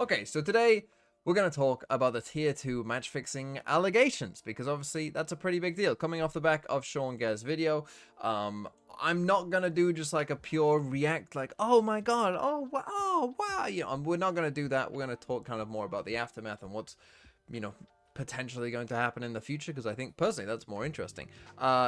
Okay, so today we're going to talk about the tier 2 match fixing allegations, because obviously that's a pretty big deal coming off the back of Sean Gare's video. I'm not going to do just like a pure react like, oh my god, oh wow, we're not going to do that. We're going to talk kind of more about the aftermath and what's, potentially going to happen in the future, because I think personally that's more interesting.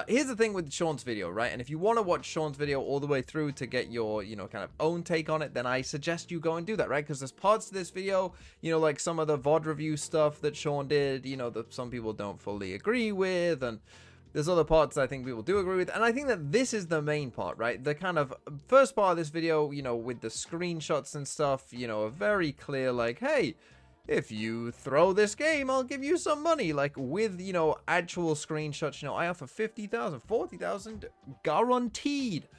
Here's the thing with Sean's video, right? And if you want to watch Sean's video all the way through to get your, kind of own take on it, then I suggest you go and do that, right? Because there's parts of this video, like some of the VOD review stuff that Sean did, that some people don't fully agree with, and there's other parts that I think people do agree with, and I think that this is the main part, right? The kind of first part of this video, with the screenshots and stuff, a very clear, like, hey, if you throw this game, I'll give you some money, like with, actual screenshots, I offer 50,000, 40,000 guaranteed,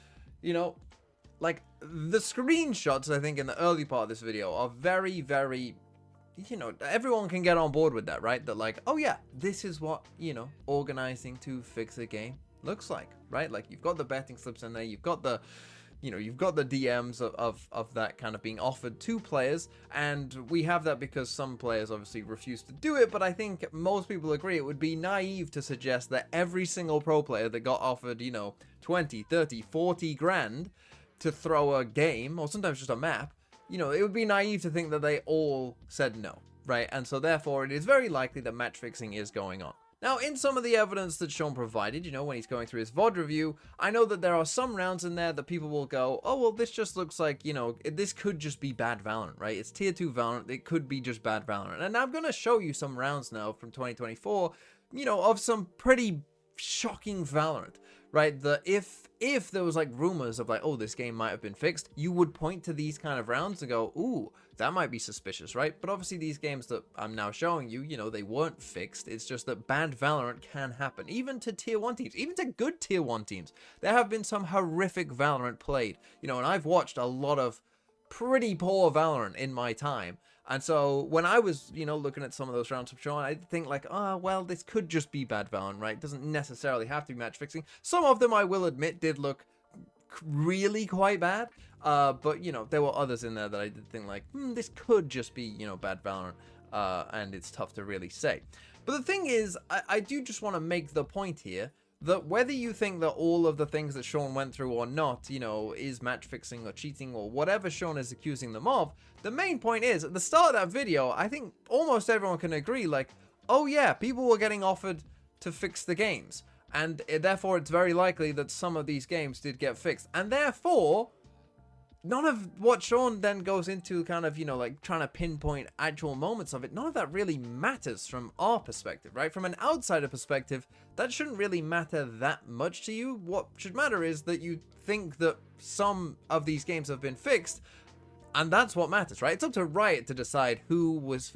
like the screenshots, I think in the early part of this video are very, very, everyone can get on board with that, right? That like, oh yeah, this is what, organizing to fix a game looks like, right? Like you've got the betting slips in there, you've got the DMs of that kind of being offered to players, and we have that because some players obviously refuse to do it, but I think most people agree it would be naive to suggest that every single pro player that got offered, 20, 30, 40 grand to throw a game, or sometimes just a map, it would be naive to think that they all said no, right? And so therefore it is very likely that match fixing is going on. Now, in some of the evidence that Sean provided, when he's going through his VOD review, I know that there are some rounds in there that people will go, oh, well, this just looks like, this could just be bad Valorant, right? It's tier 2 Valorant, it could be just bad Valorant. And I'm going to show you some rounds now from 2024, of some pretty shocking Valorant, right? That if there was like rumors of like, oh, this game might have been fixed, you would point to these kind of rounds and go, ooh, that might be suspicious, right? But obviously these games that I'm now showing you, they weren't fixed. It's just that bad Valorant can happen, even to tier 1 teams, even to good tier 1 teams. There have been some horrific Valorant played, and I've watched a lot of pretty poor Valorant in my time. And so when I was, looking at some of those rounds from Sean, I'd think like, oh, well, this could just be bad Valorant, right? It doesn't necessarily have to be match fixing. Some of them, I will admit, did look really quite bad. But, there were others in there that I did think like, this could just be, bad Valorant. And it's tough to really say. But the thing is, I do just want to make the point here that whether you think that all of the things that Sean went through or not, is match fixing or cheating or whatever Sean is accusing them of, the main point is, at the start of that video, I think almost everyone can agree, like, oh yeah, people were getting offered to fix the games. And therefore, it's very likely that some of these games did get fixed. And therefore, none of what Sean then goes into kind of, like trying to pinpoint actual moments of it, none of that really matters from our perspective, right? From an outsider perspective, that shouldn't really matter that much to you. What should matter is that you think that some of these games have been fixed, and that's what matters, right? It's up to Riot to decide who was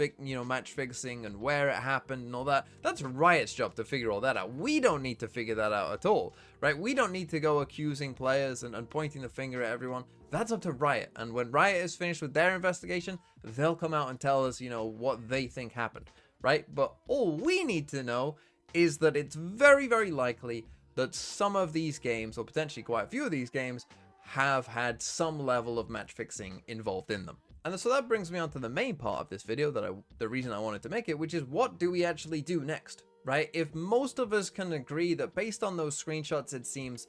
match fixing and where it happened and all that. That's Riot's job to figure all that out. We don't need to figure that out at all, right? We don't need to go accusing players and pointing the finger at everyone. That's up to Riot. And when Riot is finished with their investigation, they'll come out and tell us, what they think happened, right? But all we need to know is that it's very, very likely that some of these games, or potentially quite a few of these games, have had some level of match fixing involved in them. And so that brings me on to the main part of this video, the reason I wanted to make it, which is what do we actually do next, right? If most of us can agree that based on those screenshots, it seems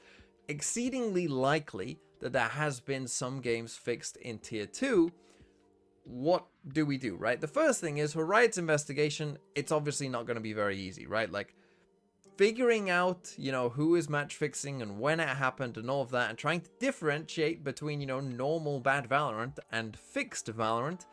exceedingly likely that there has been some games fixed in tier 2, what do we do, right? The first thing is, for Riot's investigation, it's obviously not going to be very easy, right? Like, figuring out, who is match fixing and when it happened and all of that, and trying to differentiate between, normal bad Valorant and fixed Valorant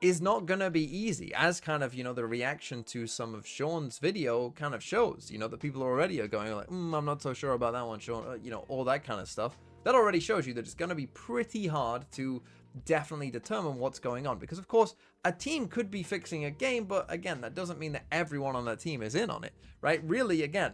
is not gonna be easy, as kind of, the reaction to some of Sean's video kind of shows, that people already are going like, I'm not so sure about that one, Sean, all that kind of stuff. That already shows you that it's gonna be pretty hard to definitely determine what's going on, because of course a team could be fixing a game, but again, that doesn't mean that everyone on that team is in on it, right? Really, again,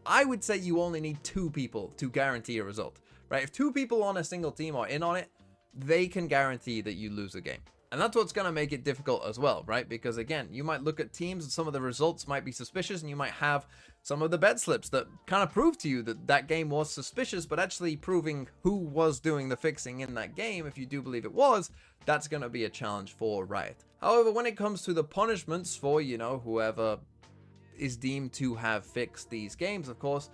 I would say you only need 2 people to guarantee a result, right? If 2 people on a single team are in on it, they can guarantee that you lose a game. And that's what's going to make it difficult as well, right? Because again, you might look at teams and some of the results might be suspicious, and you might have some of the bet slips that kind of prove to you that that game was suspicious, but actually proving who was doing the fixing in that game, if you do believe it was, that's going to be a challenge for Riot. However, when it comes to the punishments for, whoever is deemed to have fixed these games, of course,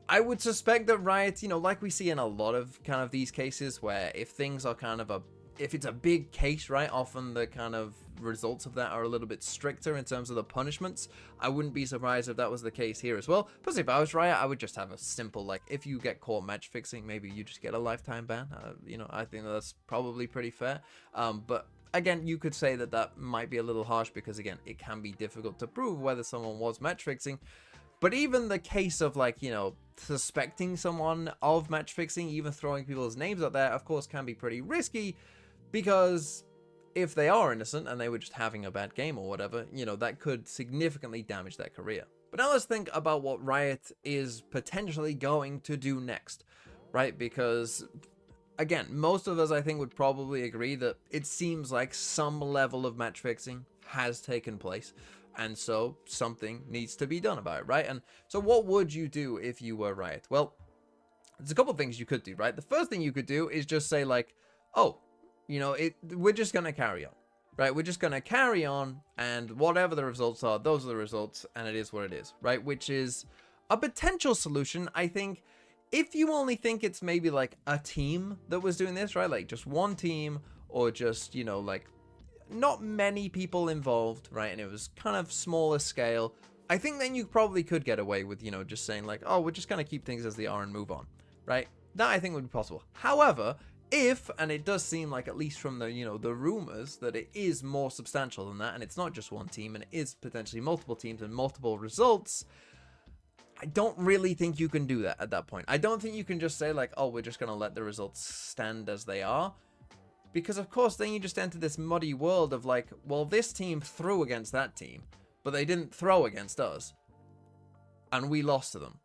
I would suspect that Riot, like we see in a lot of kind of these cases where if things are kind of if it's a big case, right, often the kind of results of that are a little bit stricter in terms of the punishments. I wouldn't be surprised if that was the case here as well. Plus, if I was Riot, I would just have a simple, like, if you get caught match fixing, maybe you just get a lifetime ban. I think that's probably pretty fair. But again, you could say that that might be a little harsh because, again, it can be difficult to prove whether someone was match fixing. But even the case of, like, suspecting someone of match fixing, even throwing people's names out there, of course, can be pretty risky. Because if they are innocent and they were just having a bad game or whatever, that could significantly damage their career. But now let's think about what Riot is potentially going to do next, right? Because, again, most of us, I think, would probably agree that it seems like some level of match fixing has taken place. And so something needs to be done about it, right? And so what would you do if you were Riot? Well, there's a couple of things you could do, right? The first thing you could do is just say, like, oh, we're just going to carry on, right? We're just going to carry on, and whatever the results are, those are the results, and it is what it is, right? Which is a potential solution, I think, if you only think it's maybe like a team that was doing this, right? Like just one team, or just, like not many people involved, right? And it was kind of smaller scale. I think then you probably could get away with, just saying like, oh, we're just going to keep things as they are and move on, right? That I think would be possible. However, if, and it does seem like, at least from the, the rumors, that it is more substantial than that, and it's not just one team, and it is potentially multiple teams and multiple results, I don't really think you can do that at that point. I don't think you can just say, like, oh, we're just going to let the results stand as they are. Because, of course, then you just enter this muddy world of, like, well, this team threw against that team, but they didn't throw against us, and we lost to them.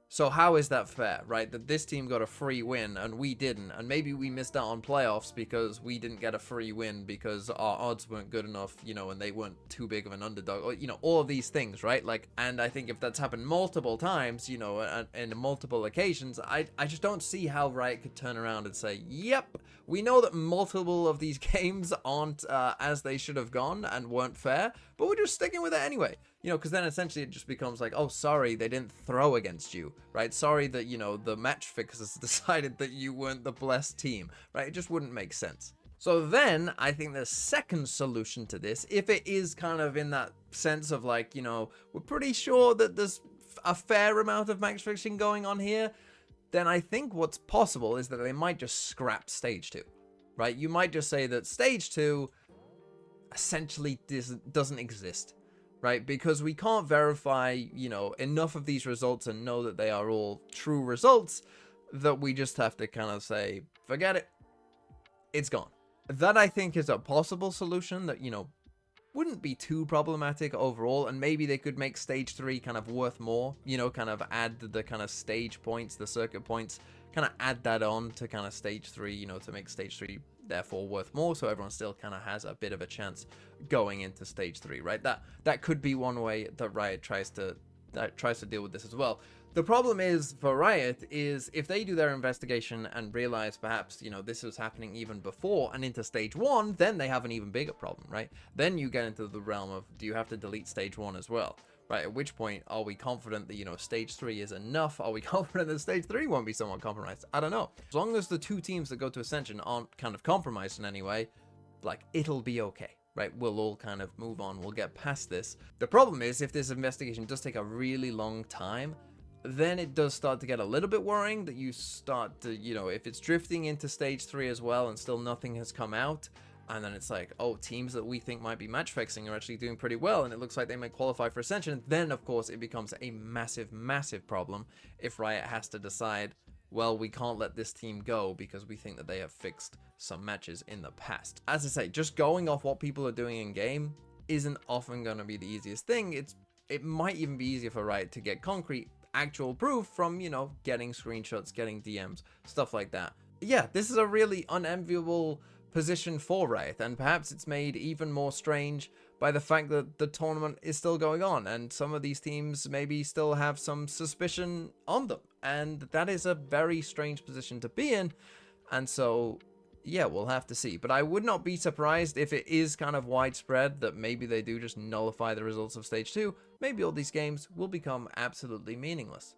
So how is that fair, right? That this team got a free win and we didn't, and maybe we missed out on playoffs because we didn't get a free win because our odds weren't good enough, and they weren't too big of an underdog, or, all of these things, right? Like, and I think if that's happened multiple times, in multiple occasions, I just don't see how Riot could turn around and say, yep, we know that multiple of these games aren't as they should have gone and weren't fair, but we're just sticking with it anyway. Because then essentially it just becomes like, oh, sorry, they didn't throw against you, right? Sorry that, the match fixers decided that you weren't the blessed team, right? It just wouldn't make sense. So then I think the second solution to this, if it is kind of in that sense of like, we're pretty sure that there's a fair amount of match fixing going on here, then I think what's possible is that they might just scrap stage 2, right? You might just say that stage 2 essentially doesn't exist. Right, because we can't verify, enough of these results and know that they are all true results, that we just have to kind of say, forget it, it's gone. That I think is a possible solution that, wouldn't be too problematic overall, and maybe they could make stage 3 kind of worth more, kind of add the kind of stage points, the circuit points, kind of add that on to kind of stage 3, to make stage 3 therefore worth more, so everyone still kind of has a bit of a chance going into stage 3, right? That could be one way that Riot tries to deal with this as well. The problem is for Riot is if they do their investigation and realize perhaps this was happening even before and into stage 1, then they have an even bigger problem, right? Then you get into the realm of, do you have to delete stage 1 as well? Right, at which point are we confident that, stage 3 is enough? Are we confident that stage 3 won't be somewhat compromised? I don't know. As long as the two teams that go to Ascension aren't kind of compromised in any way, like, it'll be okay, right? We'll all kind of move on. We'll get past this. The problem is, if this investigation does take a really long time, then it does start to get a little bit worrying that you start to, if it's drifting into stage 3 as well and still nothing has come out, and then it's like, oh, teams that we think might be match fixing are actually doing pretty well, and it looks like they might qualify for Ascension. Then, of course, it becomes a massive, massive problem if Riot has to decide, well, we can't let this team go because we think that they have fixed some matches in the past. As I say, just going off what people are doing in game isn't often going to be the easiest thing. It might even be easier for Riot to get concrete, actual proof from, getting screenshots, getting DMs, stuff like that. Yeah, this is a really unenviable position for Riot, and perhaps it's made even more strange by the fact that the tournament is still going on and some of these teams maybe still have some suspicion on them, and that is a very strange position to be in. And so yeah, we'll have to see, but I would not be surprised if it is kind of widespread that maybe they do just nullify the results of stage 2. Maybe all these games will become absolutely meaningless.